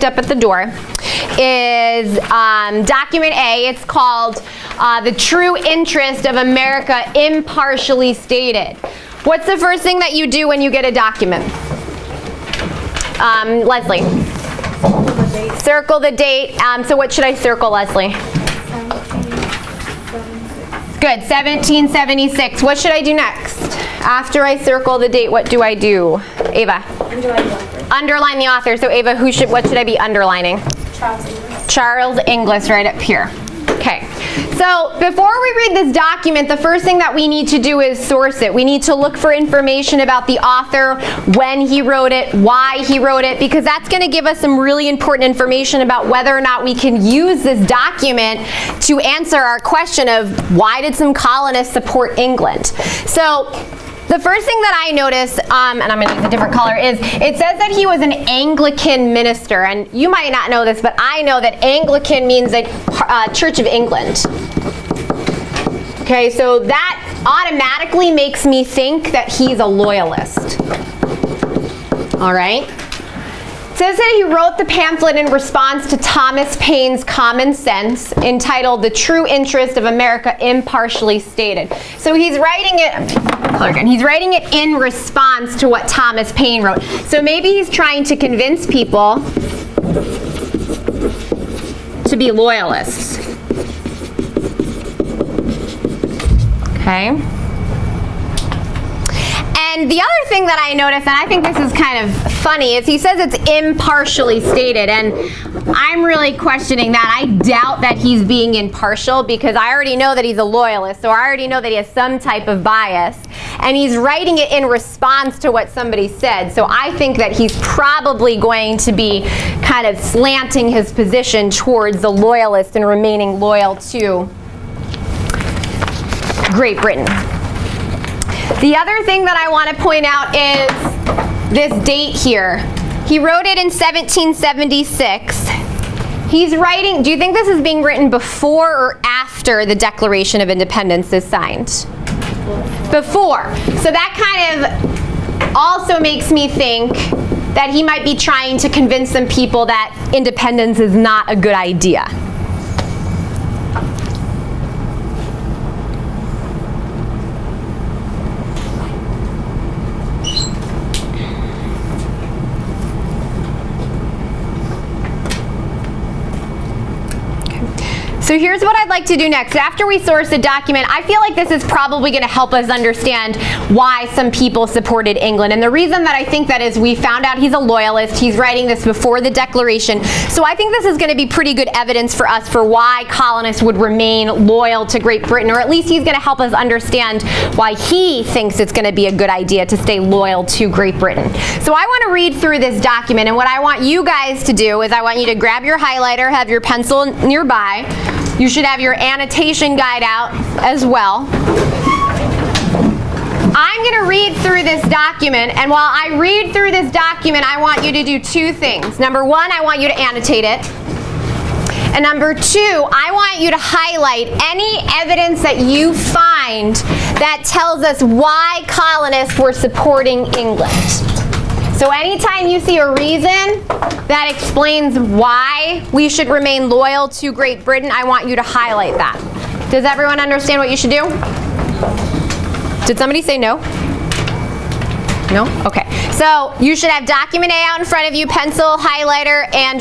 up at the door is document A. It's called The True Interest of America Impartially Stated. What's the first thing that you do when you get a document? Leslie. Circle the date. So what should I circle, Leslie? 1776. Good, 1776. What should I do next? After I circle the date, what do I do? Ava? Underline the author. Underline the author. So Ava, what should I be underlining? Charles Inglis. Charles Inglis right up here. Okay, so before we read this document, the first thing that we need to do is source it. We need to look for information about the author, when he wrote it, why he wrote it, because that's going to give us some really important information about whether or not we can use this document to answer our question of why did some colonists support England. So the first thing that I notice, and I'm going to use a different color, is it says that he was an Anglican minister. And you might not know this, but I know that Anglican means like Church of England. Okay, so that automatically makes me think that he's a loyalist. All right. It says that he wrote the pamphlet in response to Thomas Paine's Common Sense, entitled The True Interest of America Impartially Stated. So he's writing it in response to what Thomas Paine wrote. So maybe he's trying to convince people to be loyalists. Okay. And the other thing that I noticed, and I think this is kind of funny, is he says it's impartially stated, and I'm really questioning that. I doubt that he's being impartial, because I already know that he's a loyalist, so I already know that he has some type of bias, and he's writing it in response to what somebody said. So I think that he's probably going to be kind of slanting his position towards the loyalist and remaining loyal to Great Britain. The other thing that I want to point out is this date here. He wrote it in 1776. He's writing, do you think this is being written before or after the Declaration of Independence is signed? Before. So that kind of also makes me think that he might be trying to convince some people that independence is not a good idea. So here's what I'd like to do next. After we source the document, I feel like this is probably going to help us understand why some people supported England. And the reason that I think that is we found out he's a loyalist. He's writing this before the Declaration. So I think this is going to be pretty good evidence for us for why colonists would remain loyal to Great Britain, or at least he's going to help us understand why he thinks it's going to be a good idea to stay loyal to Great Britain. So I want to read through this document, and what I want you guys to do is I want you to grab your highlighter, have your pencil nearby. You should have your annotation guide out as well. I'm going to read through this document, and while I read through this document, I want you to do two things. Number one, I want you to annotate it. And number two, I want you to highlight any evidence that you find that tells us why colonists were supporting England. So anytime you see a reason that explains why we should remain loyal to Great Britain, I want you to highlight that. Does everyone understand what you should do? Did somebody say no? No? Okay. So you should have document A out in front of you, pencil, highlighter, and your